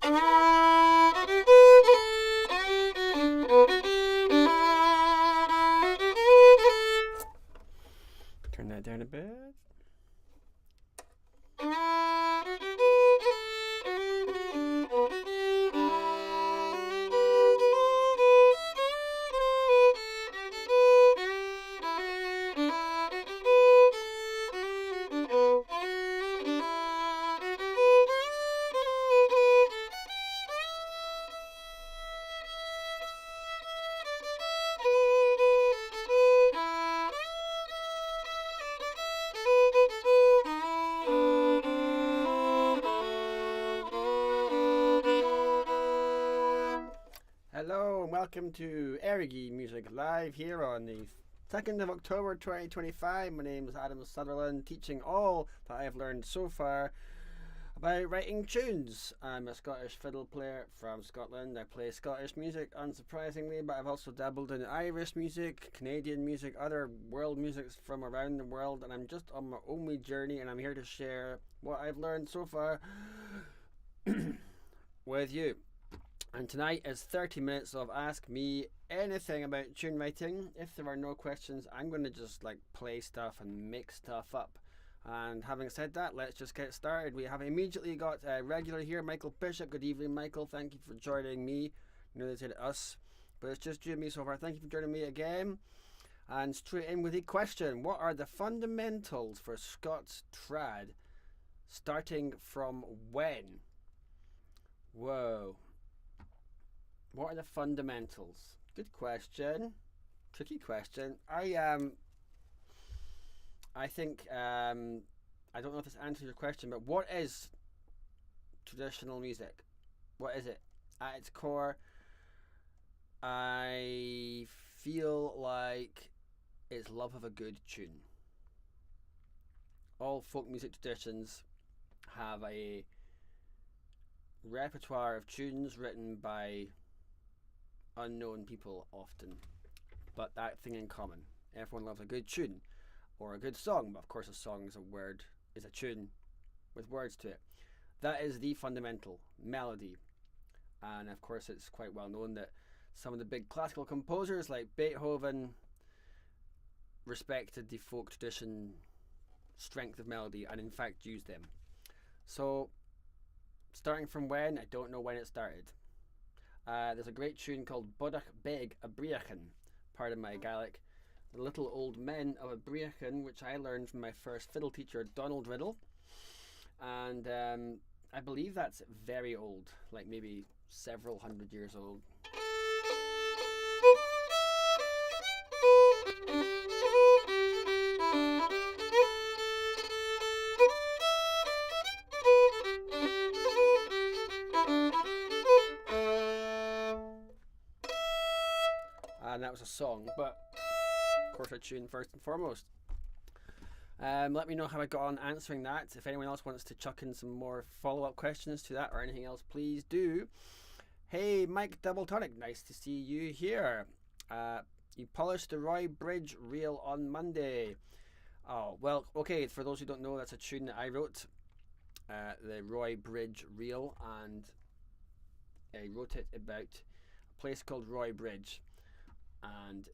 Turn that down a bit. Hello and welcome to Erigi Music Live here on the 2nd of October 2025. My name is Adam Sutherland, teaching all that I have learned so far about writing tunes. I'm a Scottish fiddle player from Scotland. I play Scottish music, unsurprisingly, but I've also dabbled in Irish music, Canadian music, other world musics from around the world, and I'm just on my own wee journey, and I'm here to share what I've learned so far with you. And tonight is 30 minutes of Ask Me Anything about tune writing. If there are no questions, I'm going to just play stuff and make stuff up. And having said that, let's just get started. We have immediately got a regular here, Michael Bishop. Good evening, Michael. Thank you for joining me. I know they said us, but it's just you and me so far. Thank you for joining me again. And straight in with the question. What are the fundamentals for Scots trad? Starting from when? Whoa. What are the fundamentals? Good question. Tricky question. I think I don't know if this answers your question, but what is traditional music? What is it? At its core, I feel like it's love of a good tune. All folk music traditions have a repertoire of tunes written by unknown people often, but that thing in common. Everyone loves a good tune or a good song, but of course a song is a tune with words to it. That is the fundamental melody, and of course it's quite well known that some of the big classical composers like Beethoven respected the folk tradition strength of melody and in fact used them. So starting from when, I don't know when it started. There's a great tune called Bodach Beg a Briachan, pardon my Gaelic, The Little Old Men of a Briachan, which I learned from my first fiddle teacher, Donald Riddle. And I believe that's very old, like maybe several hundred years old. And that was a song, but of course a tune first and foremost. Let me know how I got on answering that. If anyone else wants to chuck in some more follow-up questions to that or anything else, please do. Hey, Mike Double Tonic, nice to see you here. You polished the Roy Bridge reel on Monday. Oh, well, okay, for those who don't know, that's a tune that I wrote, the Roy Bridge reel, and I wrote it about a place called Roy Bridge, and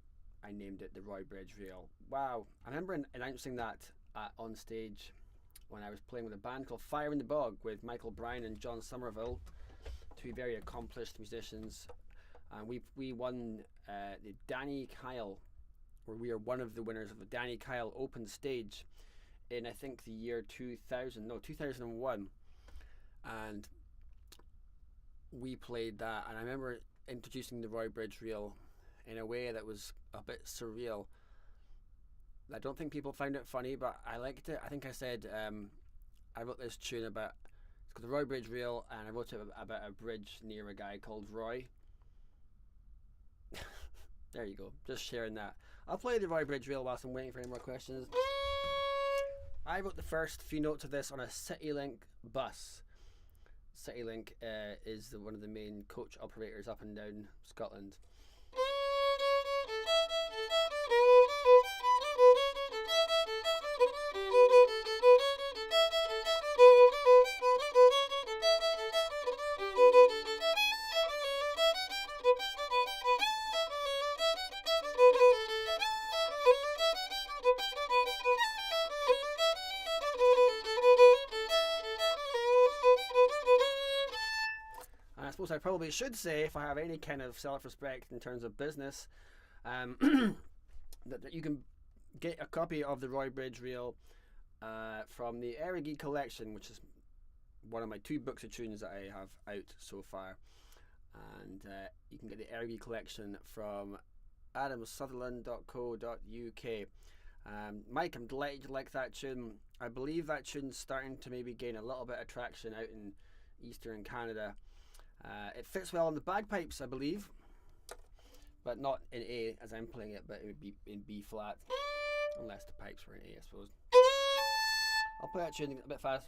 I named it the Roy Bridge Reel. Wow, I remember announcing that on stage when I was playing with a band called Fire in the Bog with Michael Bryan and John Somerville, two very accomplished musicians, and we won the Danny Kyle, or we are one of the winners of the Danny Kyle Open Stage in I think the year 2001, and we played that, and I remember introducing the Roy Bridge Reel in a way that was a bit surreal. I don't think people found it funny, but I liked it. I think I said I wrote this tune about, it's called the Roy Bridge Reel, and I wrote it about a bridge near a guy called Roy. There you go, just sharing that. I'll play the Roy Bridge Reel whilst I'm waiting for any more questions. I wrote the first few notes of this on a CityLink bus. CityLink is one of the main coach operators up and down Scotland. suppose I probably should say, if I have any kind of self-respect in terms of business, that you can get a copy of the Roy Bridge reel from the Erigi collection, which is one of my 2 books of tunes that I have out so far. And you can get the Erigi collection from adamsutherland.co.uk. Mike, I'm delighted you like that tune. I believe that tune's starting to maybe gain a little bit of traction out in Eastern Canada. It fits well on the bagpipes, I believe, but not in A as I'm playing it, but it would be in B flat, unless the pipes were in A, I suppose. I'll play that tune a bit fast.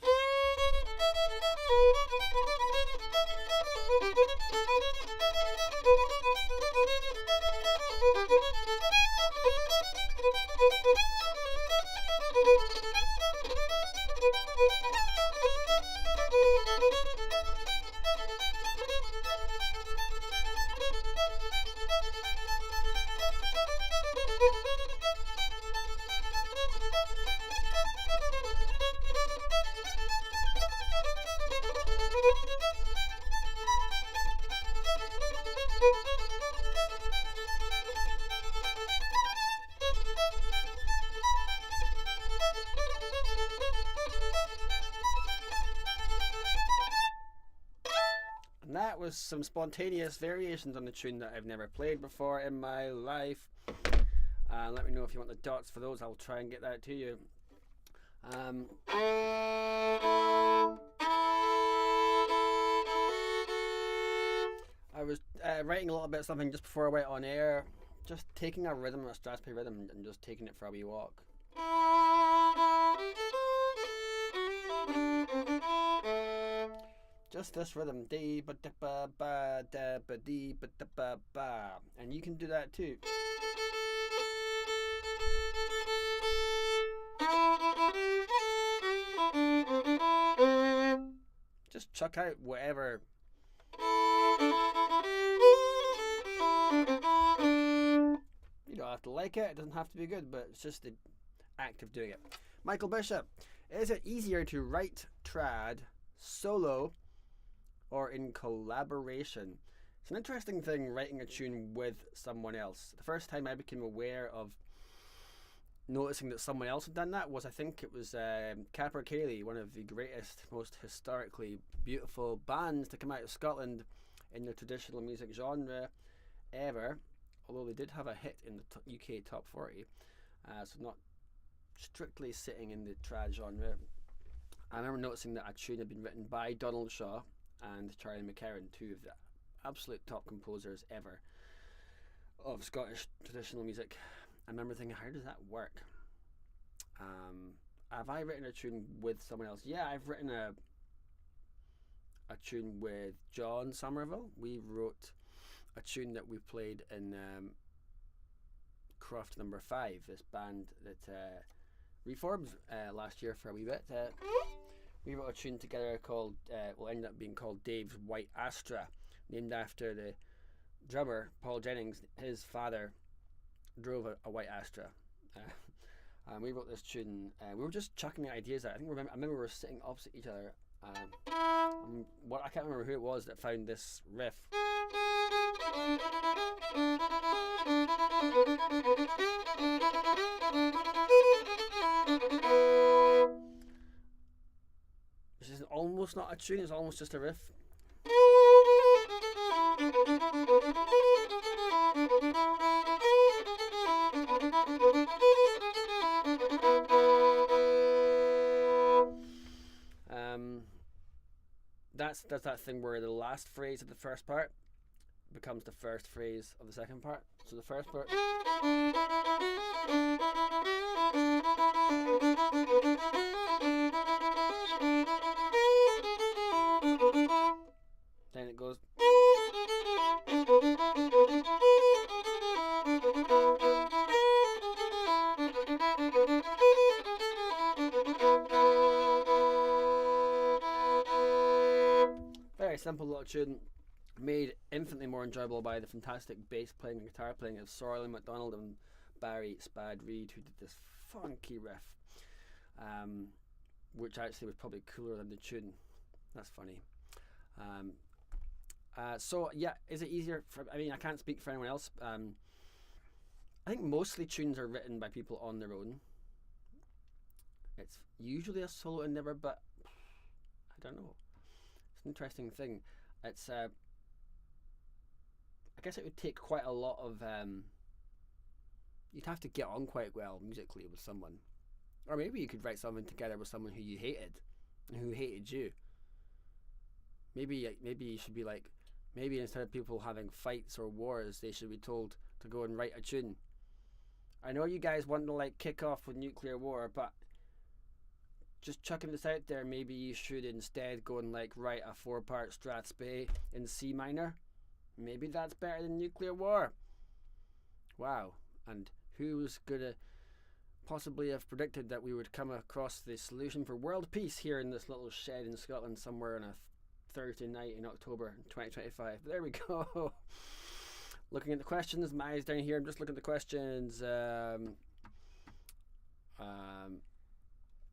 And that was some spontaneous variations on the tune that I've never played before in my life. Let me know if you want the dots for those. I'll try and get that to you. I was writing a little bit of something just before I went on air, just taking a rhythm, a Strasberry rhythm, and just taking it for a wee walk. Just this rhythm, dee ba da ba ba da ba dee ba da ba ba, and you can do that too. Just chuck out whatever. You don't have to like it, it doesn't have to be good, but it's just the act of doing it. Michael Bishop, is it easier to write trad solo or in collaboration? It's an interesting thing, writing a tune with someone else. The first time I became aware of noticing that someone else had done that was, I think it was Capercaillie, one of the greatest, most historically beautiful bands to come out of Scotland in the traditional music genre ever, although they did have a hit in the UK top 40, so not strictly sitting in the trad genre. I remember noticing that a tune had been written by Donald Shaw and Charlie McCarran, 2 of the absolute top composers ever of Scottish traditional music. I remember thinking, how does that work? Have I written a tune with someone else? Yeah, I've written a tune with John Somerville. We wrote a tune that we played in Croft Number 5, this band that reformed last year for a wee bit. We wrote a tune together called, will end up being called Dave's White Astra, named after the drummer, Paul Jennings. His father drove a white Astra. And we wrote this tune. We were just chucking ideas out. I remember we were sitting opposite each other. I can't remember who it was that found this riff. This is almost not a tune, it's almost just a riff. That's that thing where the last phrase of the first part becomes the first phrase of the second part. So the first part, then it goes, very simple little tune, made infinitely more enjoyable by the fantastic bass playing and guitar playing of Sorley MacDonald and Barry Spad Reed, who did this funky riff, which actually was probably cooler than the tune. That's funny. So yeah, is it easier for? I mean, I can't speak for anyone else. I think mostly tunes are written by people on their own. It's usually a solo endeavor, but I don't know. It's an interesting thing. It's I guess it would take quite a lot of. You'd have to get on quite well musically with someone, or maybe you could write something together with someone who you hated, and who hated you. Maybe you should be like, maybe instead of people having fights or wars, they should be told to go and write a tune. I know you guys want to like kick off with nuclear war, but just chucking this out there, maybe you should instead go and like write a 4-part Strathspey in C minor. Maybe that's better than nuclear war. Wow. And who was gonna possibly have predicted that we would come across the solution for world peace here in this little shed in Scotland somewhere on a Thursday night in October 2025. But there we go. Looking at the questions, my eyes down here. I'm just looking at the questions.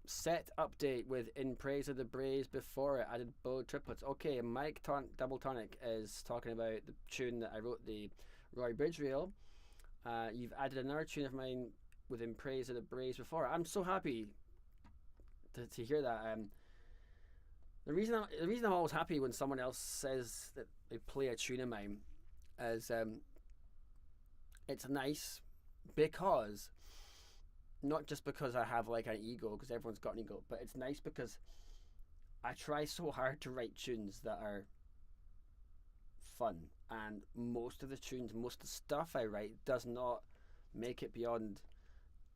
Set update with In Praise of the Braves before it added bow triplets. Okay, Mike Double Tonic is talking about the tune that I wrote, the Roy Bridge reel. You've added another tune of mine with In Praise of the Braves before. I'm so happy to hear that. The reason I'm always happy when someone else says that they play a tune of mine is it's nice because, not just because I have like an ego, because everyone's got an ego, but it's nice because I try so hard to write tunes that are fun, and most of the stuff I write does not make it beyond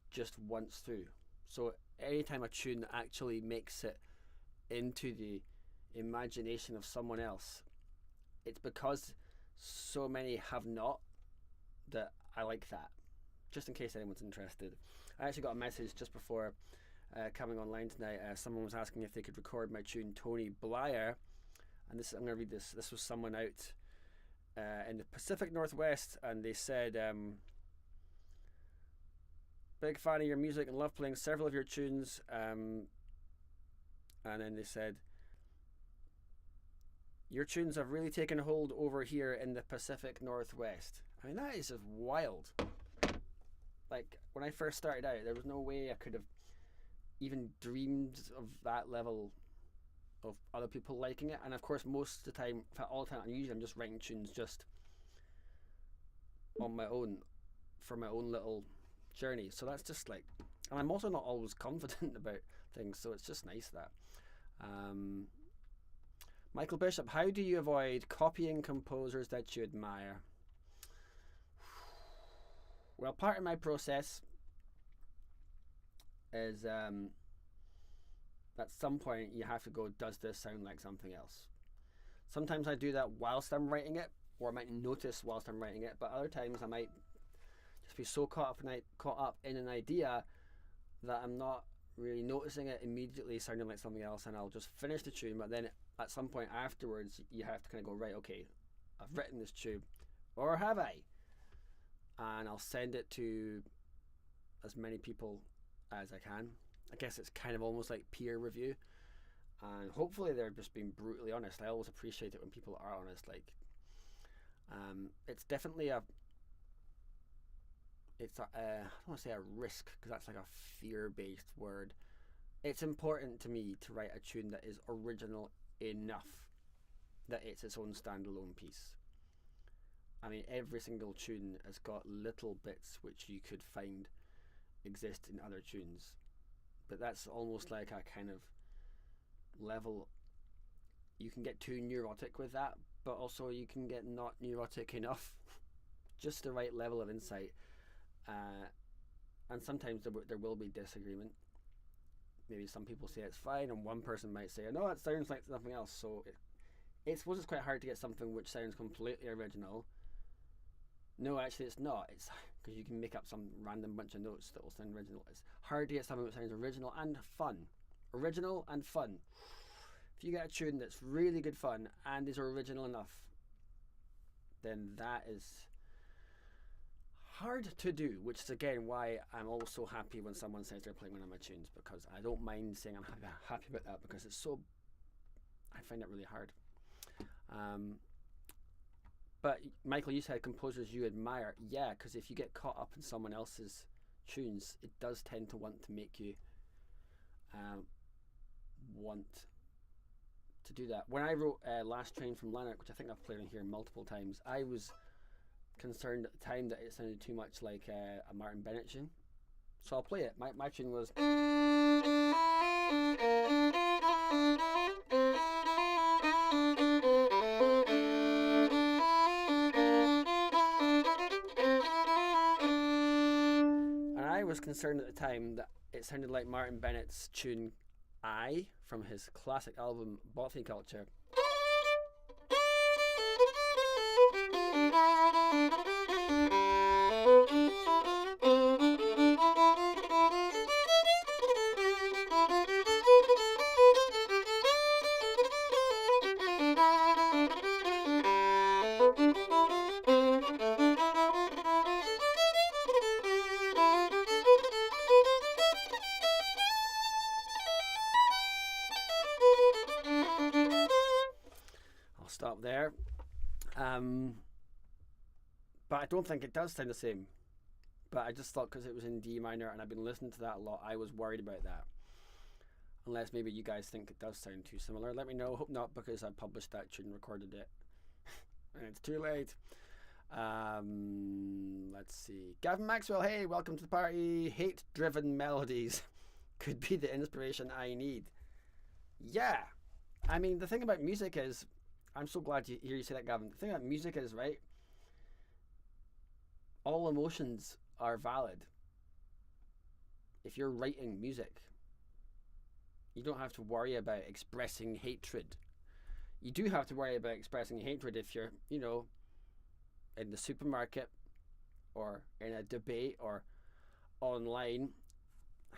just once through. So anytime a tune actually makes it into the imagination of someone else, it's because so many have not, that I like that. Just in case anyone's interested, I actually got a message just before coming online tonight. Someone was asking if they could record my tune Tony Blyer, and I'm going to read this. This was someone out in the Pacific Northwest, and they said, big fan of your music and love playing several of your tunes. And then they said, your tunes have really taken hold over here in the Pacific Northwest. I mean, that is just wild. Like, when I first started out, there was no way I could have even dreamed of that level of other people liking it. And of course, most of the time, in fact, all the time, usually I'm just writing tunes just on my own, for my own little journey. So that's just like, and I'm also not always confident about things, so it's just nice that. Michael Bishop, how do you avoid copying composers that you admire? Well, part of my process is at some point you have to go, does this sound like something else? Sometimes I do that whilst I'm writing it, or I might notice whilst I'm writing it, but other times I might just be so caught up in an idea that I'm not really noticing it immediately sounding like something else, and I'll just finish the tune. But then at some point afterwards, you have to kind of go, right, okay, I've written this tune, or have I? And I'll send it to as many people as I can. I guess it's kind of almost like peer review, and hopefully they're just being brutally honest. I always appreciate it when people are honest. Like, it's definitely I don't want to say a risk, because that's like a fear-based word. It's important to me to write a tune that is original enough that it's its own standalone piece. I mean, every single tune has got little bits which you could find exist in other tunes, but that's almost like a kind of level. You can get too neurotic with that, but also you can get not neurotic enough. Just the right level of insight. And sometimes there will be disagreement. Maybe some people say it's fine, and one person might say, no, it sounds like something else. So I suppose it's quite hard to get something which sounds completely original. No, actually it's not. It's because you can make up some random bunch of notes that will sound original. It's hard to get something that sounds original and fun. Original and fun. If you get a tune that's really good fun and is original enough, then that is hard to do, which is again why I'm always so happy when someone says they're playing one of my tunes, because I don't mind saying I'm happy about that, because it's so, I find it really hard. But Michael, you said composers you admire. Yeah, because if you get caught up in someone else's tunes, it does tend to want to make you want to do that. When I wrote Last Train from Lanark, which I think I've played on here multiple times, I was concerned at the time that it sounded too much like a Martin Bennett tune. So I'll play it. My tune was... And I was concerned at the time that it sounded like Martin Bennett's tune I from his classic album Botany Culture. Stop there. But I don't think it does sound the same. But I just thought because it was in D minor and I've been listening to that a lot, I was worried about that. Unless maybe you guys think it does sound too similar. Let me know. Hope not, because I published that tune and recorded it. And it's too late. Let's see. Gavin Maxwell, hey, welcome to the party. Hate-driven melodies could be the inspiration I need. Yeah. I mean, the thing about music is... I'm so glad to hear you say that, Gavin. The thing about music is, right, all emotions are valid. If you're writing music, you don't have to worry about expressing hatred. You do have to worry about expressing hatred if you're, you know, in the supermarket or in a debate or online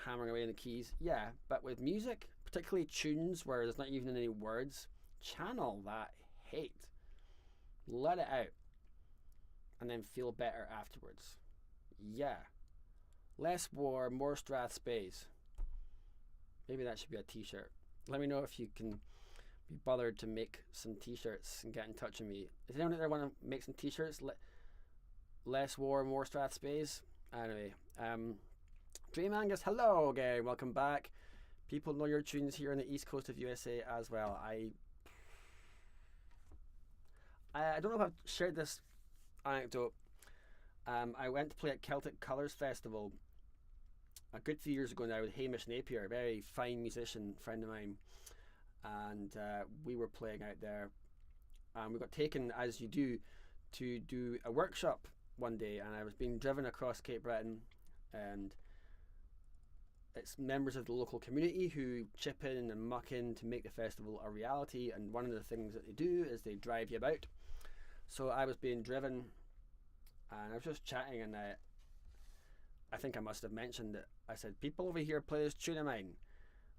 hammering away on the keys. Yeah, but with music, particularly tunes where there's not even any words, channel that hate, let it out, and then feel better afterwards. Yeah, less war, more Strathspeys. Maybe that should be a t-shirt. Let me know if you can be bothered to make some t-shirts and get in touch with me. Is anyone out there want to make some t-shirts? Less war, more Strathspeys. Anyway, Dream Angus, hello again, welcome back. People know your tunes here on the east coast of USA as well. I don't know if I've shared this anecdote. I went to play at Celtic Colours Festival a good few years ago now with Hamish Napier, a very fine musician friend of mine, and we were playing out there, and we got taken, as you do, to do a workshop one day, and I was being driven across Cape Breton, and it's members of the local community who chip in and muck in to make the festival a reality, and one of the things that they do is they drive you about. So I was being driven and I was just chatting, and I think I must have mentioned that I said, people over here play this tune of mine,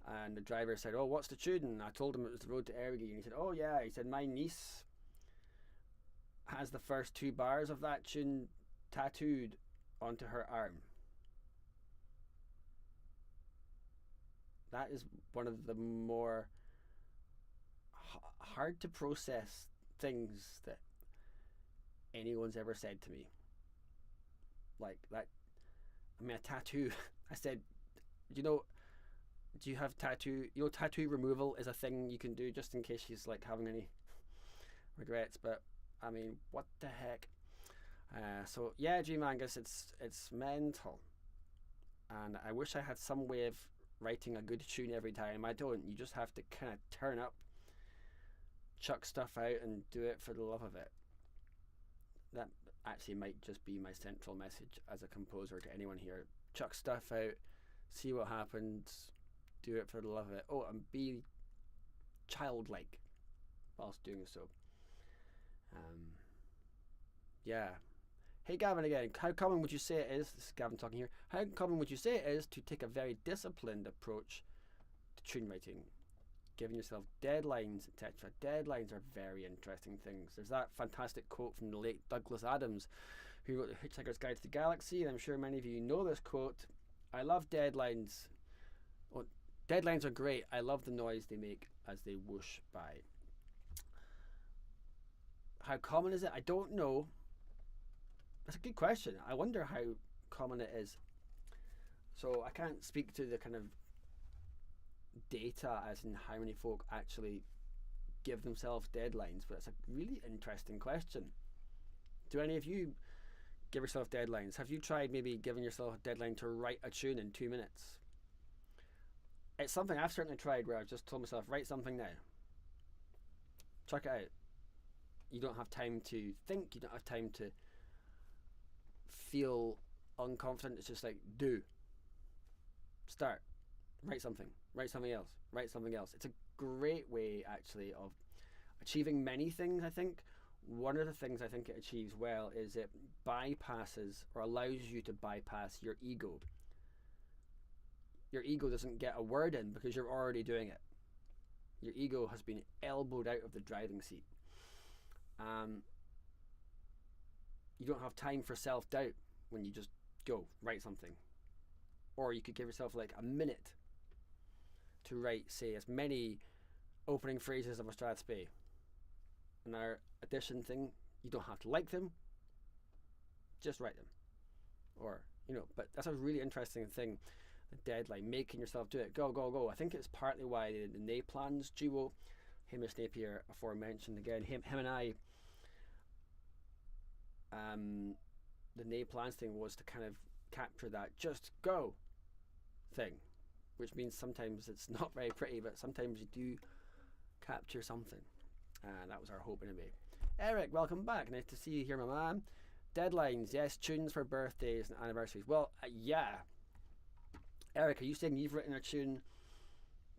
and the driver said, oh, what's the tune? And I told him it was The Road to Errigie, and he said, oh yeah, he said, my niece has the first 2 bars of that tune tattooed onto her arm. That is one of the more hard to process things that anyone's ever said to me. Like that, I mean, a tattoo. I said, do you have tattoo? You know, tattoo removal is a thing you can do just in case she's like having any regrets. But I mean, what the heck? So yeah, Dream Angus, it's mental, and I wish I had some way of writing a good tune every time. I don't. You just have to kind of turn up, chuck stuff out, and do it for the love of it. That actually might just be my central message as a composer to anyone here. Chuck stuff out, see what happens, do it for the love of it. Oh, and be childlike whilst doing so. Yeah. Hey Gavin again, how common would you say it is, this is Gavin talking here, how common would you say it is to take a very disciplined approach to tune writing? Giving yourself deadlines, etc. Deadlines are very interesting things. There's that fantastic quote from the late Douglas Adams, who wrote The Hitchhiker's Guide to the Galaxy, and I'm sure many of you know this quote. I love deadlines. Oh, deadlines are great. I love the noise they make as they whoosh by. How common is it? I don't know. That's a good question. I wonder how common it is. So I can't speak to the kind of data as in how many folk actually give themselves deadlines, but it's a really interesting question. Do any of you give yourself deadlines? Have you tried maybe giving yourself a deadline to write a tune in 2 minutes? It's something I've certainly tried where I've just told myself, write something now. Chuck it out. You don't have time to think, you don't have time to feel unconfident. It's just like, do. Start. Write something. Write something else. Write something else. It's a great way, actually, of achieving many things, I think. One of the things I think it achieves well is it bypasses or allows you to bypass your ego. Your ego doesn't get a word in because you're already doing it. Your ego has been elbowed out of the driving seat. You don't have time for self-doubt when you just go, write something. Or you could give yourself like a minute to write, say, as many opening phrases of a Strathspey. And our addition thing, you don't have to like them, just write them. Or, but that's a really interesting thing, the deadline, making yourself do it. Go, go, go. I think it's partly why the Naplans duo, Hamish Napier, aforementioned again, him and I, the Naplans thing was to kind of capture that just go thing, which means sometimes it's not very pretty, but sometimes you do capture something. And that was our hope anyway. Eric, welcome back. Nice to see you here, my man. Deadlines, yes, tunes for birthdays and anniversaries. Well, yeah. Eric, are you saying you've written a tune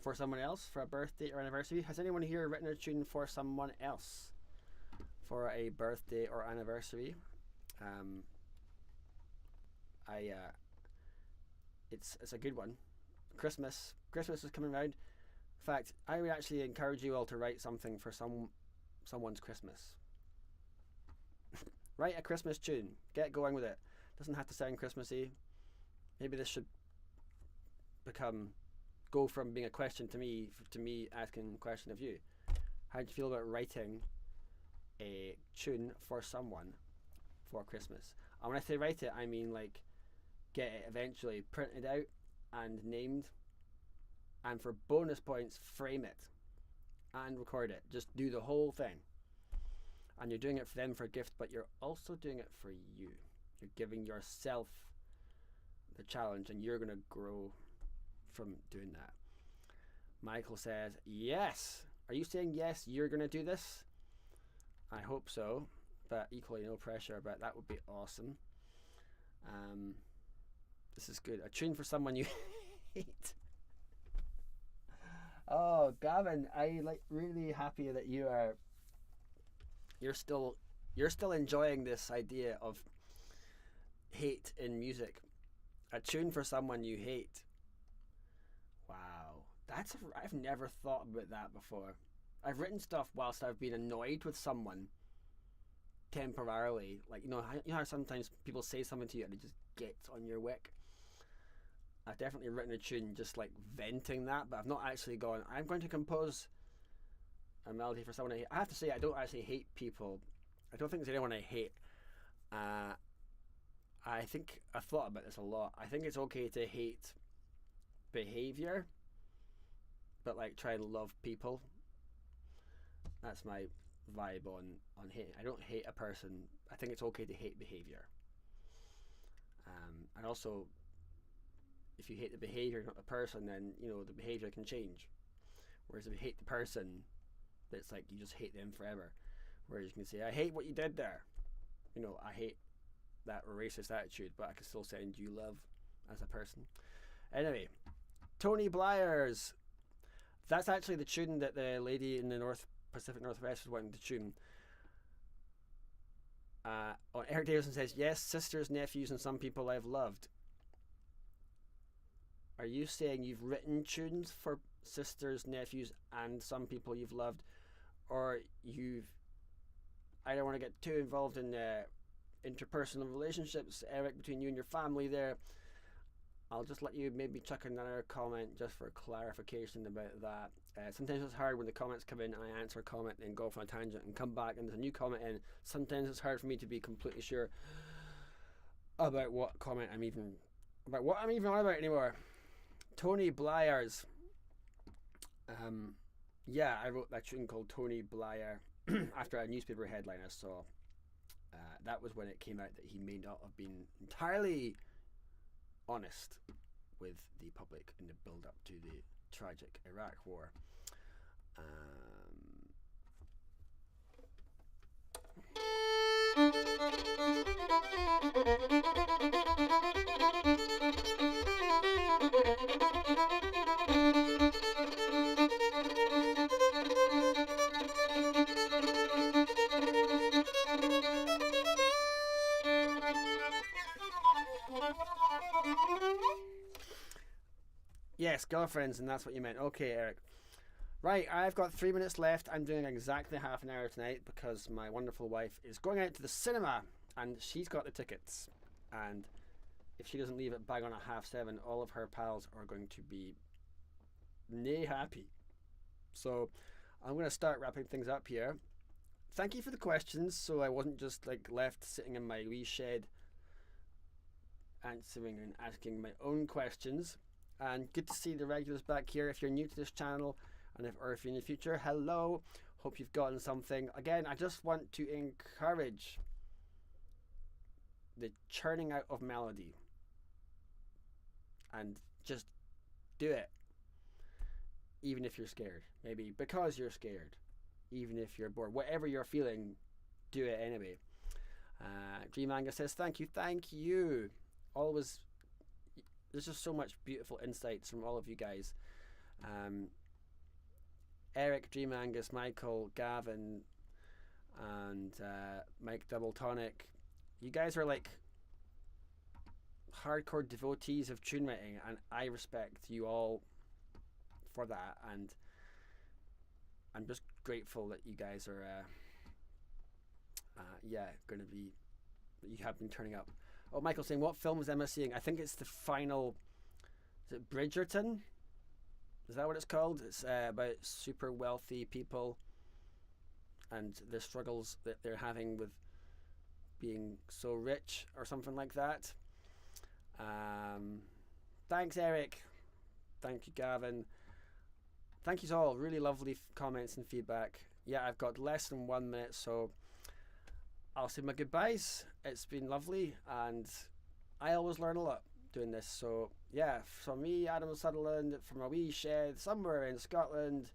for someone else for a birthday or anniversary? Has anyone here written a tune for someone else for a birthday or anniversary? It's a good one. Christmas is coming around. In fact, I would actually encourage you all to write something for someone's Christmas. Write a Christmas tune. Get going with it. Doesn't have to sound Christmassy. Maybe this should go from being a question to me asking a question of you. How do you feel about writing a tune for someone for Christmas? And when I say write it, I mean like get it eventually printed out and named, and for bonus points, frame it and record it. Just do the whole thing. And you're doing it for them for a gift, but you're also doing it for you. You're giving yourself the challenge, and you're going to grow from doing that. Michael says, yes. Are you saying yes, you're going to do this? I hope so, but equally no pressure, but that would be awesome. This is good. A tune for someone you hate. Oh, Gavin, I really happy that you're still enjoying this idea of hate in music. A tune for someone you hate. Wow, I've never thought about that before. I've written stuff whilst I've been annoyed with someone temporarily. Like, you know how sometimes people say something to you and it just gets on your wick. I've definitely written a tune just like venting that, but I've not actually gone, I'm going to compose a melody for someone I hate. I have to say, I don't actually hate people. I don't think there's anyone I hate. I think I've thought about this a lot. I think it's okay to hate behavior, but like try and love people. That's my vibe on hate. I don't hate a person. I think it's okay to hate behavior. And also, if you hate the behavior, not the person, then the behavior can change. Whereas if you hate the person, it's like you just hate them forever. Whereas you can say, I hate what you did there. I hate that racist attitude, but I can still send you love as a person. Anyway, Tony Blyers. That's actually the tune that the lady in the Pacific Northwest was wanting to tune. Eric Davison says, yes, sisters, nephews, and some people I've loved. Are you saying you've written tunes for sisters, nephews, and some people you've loved? Or I don't want to get too involved in interpersonal relationships, Eric, between you and your family there. I'll just let you maybe chuck another comment just for clarification about that. Sometimes it's hard when the comments come in and I answer a comment and go off on a tangent and come back and there's a new comment in. Sometimes it's hard for me to be completely sure about what I'm even on about anymore. Tony Blyers. Yeah, I wrote that tune called Tony Blyer after a newspaper headline I saw. That was when it came out that he may not have been entirely honest with the public in the build-up to the tragic Iraq War. Yes, girlfriends, and that's what you meant. Okay, Eric. Right, I've got 3 minutes left. I'm doing exactly half an hour tonight because my wonderful wife is going out to the cinema and she's got the tickets. And if she doesn't leave it bang on at 7:30, all of her pals are going to be nae happy. So I'm going to start wrapping things up here. Thank you for the questions, so I wasn't just like left sitting in my wee shed answering and asking my own questions. And good to see the regulars back here. If you're new to this channel, and if you're in the future, hello. Hope you've gotten something. Again, I just want to encourage the churning out of melody. And just do it. Even if you're scared. Maybe because you're scared. Even if you're bored. Whatever you're feeling, do it anyway. Dreamanga says, thank you. Thank you. Always... There's just so much beautiful insights from all of you guys. Eric, Dream Angus, Michael, Gavin, and Mike Double Tonic. You guys are like hardcore devotees of tune writing, and I respect you all for that. And I'm just grateful that you guys are, going to be. You have been turning up. Oh, Michael's saying, what film is Emma seeing? I think it's the final... Is it Bridgerton? Is that what it's called? It's about super wealthy people and the struggles that they're having with being so rich or something like that. Thanks, Eric. Thank you, Gavin. Thank you all. Really lovely comments and feedback. Yeah, I've got less than 1 minute, so... I'll say my goodbyes. It's been lovely, and I always learn a lot doing this. So yeah, from me, Adam Sutherland, from a wee shed somewhere in Scotland,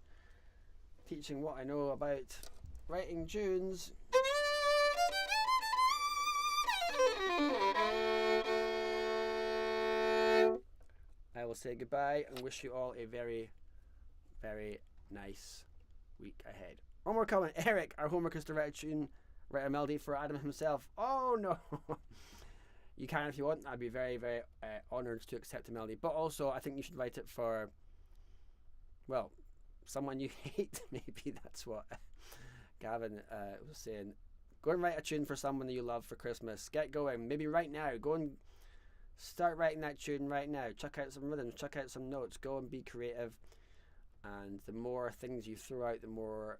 teaching what I know about writing tunes. I will say goodbye and wish you all a very, very nice week ahead. One more comment. Eric, our homework is to write a melody for Adam himself. Oh no. You can if you want. I'd be very, very honoured to accept a melody. But also, I think you should write it for, well, someone you hate. Maybe that's what Gavin was saying. Go and write a tune for someone that you love for Christmas. Get going. Maybe right now. Go and start writing that tune right now. Check out some rhythms. Check out some notes. Go and be creative. And the more things you throw out, the more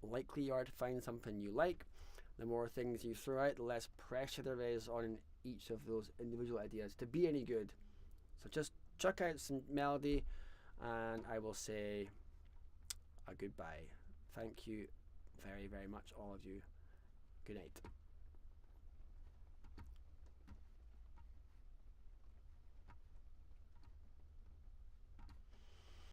likely you are to find something you like. The more things you throw out, the less pressure there is on each of those individual ideas to be any good. So just check out some melody, and I will say a goodbye. Thank you very, very much, all of you. Good night.